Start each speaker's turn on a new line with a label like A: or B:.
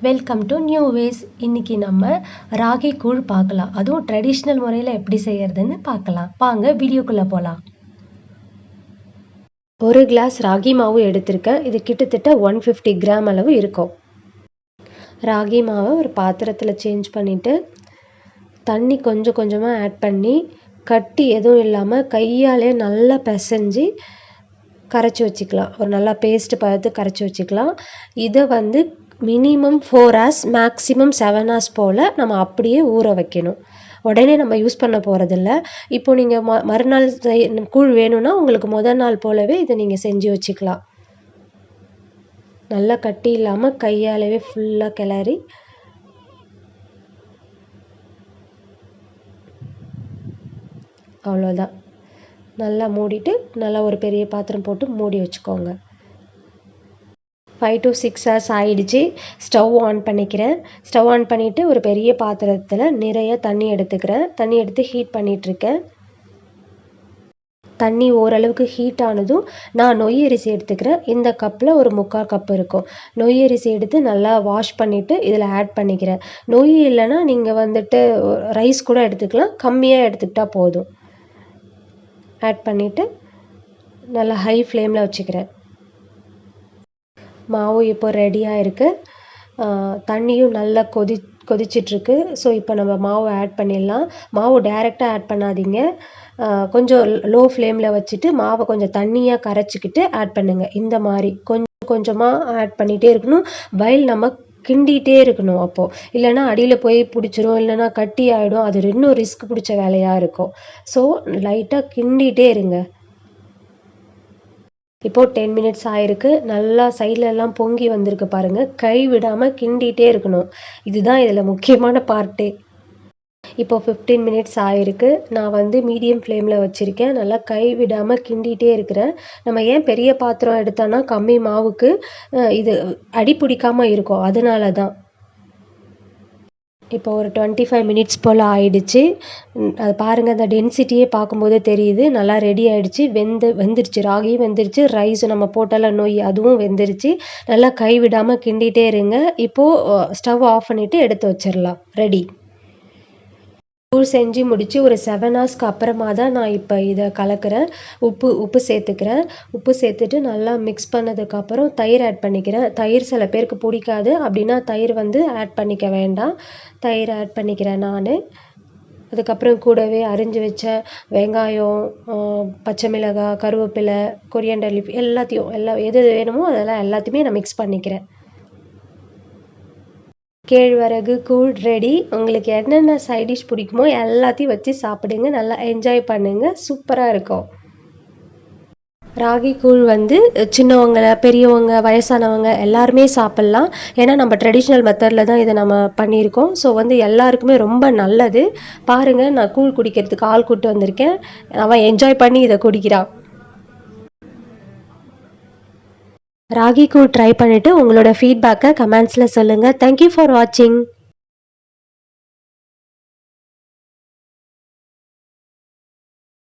A: Welcome to new ways. இன்னைக்கு நம்ம ராகி கூழ் பார்க்கலாம். அதுவும் ட்ரெடிஷ்னல் முறையில் எப்படி செய்யறதுன்னு பார்க்கலாம். வாங்க வீடியோக்குள்ளே போகலாம். ஒரு கிளாஸ் ராகி மாவு எடுத்திருக்கேன். இது கிட்டத்தட்ட 150 கிராம் அளவு இருக்கும். ராகி மாவை ஒரு பாத்திரத்தில் சேஞ்ச் பண்ணிவிட்டு தண்ணி கொஞ்சம் கொஞ்சமாக ஆட் பண்ணி கட்டி எதுவும் இல்லாமல் கையாலே நல்லா பிசைஞ்சு கரைச்சி வச்சுக்கலாம். ஒரு நல்லா பேஸ்ட்டு பார்த்து கரைச்சி வச்சுக்கலாம். இதை மினிமம் 4 hours மேக்ஸிமம் 7 hours போல் நம்ம அப்படியே ஊற வைக்கணும். உடனே நம்ம யூஸ் பண்ண போகிறதில்ல. இப்போ நீங்கள் மறுநாள் கூழ் வேணும்னா உங்களுக்கு முதல் நாள் போலவே இதை நீங்கள் செஞ்சு வச்சுக்கலாம். நல்லா கட்டி இல்லாமல் கையாலவே ஃபுல்லாக கிளறி அவ்வளோதான். நல்லா மூடிட்டு நல்லா ஒரு பெரிய பாத்திரம் போட்டு மூடி வச்சுக்கோங்க. 5 to 6 hours ஆயிடுச்சு. ஸ்டவ் ஆன் பண்ணிக்கிறேன். ஸ்டவ் ஆன் பண்ணிவிட்டு ஒரு பெரிய பாத்திரத்தில் நிறைய தண்ணி எடுத்துக்கிறேன். தண்ணி எடுத்து ஹீட் பண்ணிகிட்ருக்கேன். தண்ணி ஓரளவுக்கு ஹீட் ஆனதும் நான் நொய் அரிசி எடுத்துக்கிறேன். இந்த கப்பில் ஒரு 3/4 கப் இருக்கும். நொய் அரிசி எடுத்து நல்லா வாஷ் பண்ணிவிட்டு இதில் ஆட் பண்ணிக்கிறேன். நொய் இல்லைன்னா நீங்கள் ரைஸ் கூட எடுத்துக்கலாம். கம்மியாக எடுத்துக்கிட்டால் போதும். ஆட் பண்ணிவிட்டு நல்லா ஹை ஃப்ளேமில் வச்சுக்கிறேன். மாவு இப்போ ரெடியாக இருக்குது. தண்ணியும் நல்லா கொதிச்சிட்ருக்கு. ஸோ இப்போ நம்ம மாவு ஆட் பண்ணிடலாம். மாவு டைரெக்டாக ஆட் பண்ணாதீங்க. கொஞ்சம் லோ ஃப்ளேமில் வச்சுட்டு மாவை கொஞ்சம் தண்ணியாக கரைச்சிக்கிட்டு ஆட் பண்ணுங்கள். இந்த மாதிரி கொஞ்சம் கொஞ்சமாக ஆட் பண்ணிகிட்டே இருக்கணும். வயல் நம்ம கிண்டிகிட்டே இருக்கணும். அப்போது இல்லைன்னா அடியில் போய் பிடிச்சிரும், இல்லைன்னா கட்டி ஆகிடும். அது இன்னும் ரிஸ்க் பிடிச்ச வேலையாக இருக்கும். ஸோ லைட்டாக கிண்டிகிட்டே இருங்க. இப்போது 10 minutes ஆயிருக்கு. நல்லா சைட்லெல்லாம் பொங்கி வந்திருக்கு பாருங்கள். கை விடாமல் கிண்டிகிட்டே இருக்கணும். இதுதான் இதில் முக்கியமான பார்ட்டே. இப்போ 15 minutes ஆயிருக்கு. நான் மீடியம் ஃப்ளேமில் வச்சுருக்கேன். நல்லா கை விடாமல் கிண்டிகிட்டே இருக்கிறேன். நம்ம ஏன் பெரிய பாத்திரம் எடுத்தோன்னா கம்மி மாவுக்கு இது அடி பிடிக்காமல் இருக்கும். அதனால தான். இப்போ ஒரு 25 minutes போல் ஆயிடுச்சு. அது பாருங்கள், அந்த டென்சிட்டியே பார்க்கும்போதே தெரியுது. நல்லா ரெடி ஆகிடுச்சு. வெந்துருச்சு. ராகியும் வெந்துருச்சு. ரைஸ் நம்ம போட்டால நொய் அதுவும் வெந்துருச்சு. நல்லா கை விடாமல் கிண்டிகிட்டே இருங்க. இப்போது ஸ்டவ் ஆஃப் பண்ணிவிட்டு எடுத்து வச்சிடலாம். ரெடி. கூழ் செஞ்சு முடித்து ஒரு 7 hours அப்புறமா தான் நான் இப்போ இதை கலக்கிறேன். உப்பு சேர்த்துக்கிறேன். உப்பு சேர்த்துட்டு நல்லா மிக்ஸ் பண்ணதுக்கப்புறம் தயிர் ஆட் பண்ணிக்கிறேன். தயிர் சில பேருக்கு பிடிக்காது. அப்படின்னா தயிர் ஆட் பண்ணிக்க வேண்டாம். தயிர் ஆட் பண்ணிக்கிறேன் நான். அதுக்கப்புறம் கூடவே அரிஞ்சு வச்ச வெங்காயம், பச்சை மிளகாய், கருவேப்பிலை, கொரியண்டர் லீஃப் எல்லாத்தையும் எது வேணுமோ அதெல்லாம் எல்லாத்தையுமே நான் மிக்ஸ் பண்ணிக்கிறேன். கேழ்வரகு கூழ் ரெடி. உங்களுக்கு என்னென்ன சைட் டிஷ் பிடிக்குமோ எல்லாத்தையும் வச்சு சாப்பிடுங்க. நல்லா என்ஜாய் பண்ணுங்கள். சூப்பராக இருக்கும். ராகி கூழ் சின்னவங்க, பெரியவங்க, வயசானவங்க எல்லாருமே சாப்பிட்லாம். ஏன்னா நம்ம ட்ரெடிஷ்னல் மெத்தடில் தான் இதை நம்ம பண்ணியிருக்கோம். ஸோ எல்லாருக்குமே ரொம்ப நல்லது. பாருங்கள், நான் கூழ் குடிக்கிறதுக்கு ஆள் கூப்பிட்டு வந்திருக்கேன். அவன் என்ஜாய் பண்ணி இதை குடிக்கிறான். ராகி கூழ் ட்ரை பண்ணிவிட்டு உங்களோட ஃபீட்பேக்கை கமெண்ட்ஸில் சொல்லுங்கள். தேங்க்யூ ஃபார் வாட்சிங்.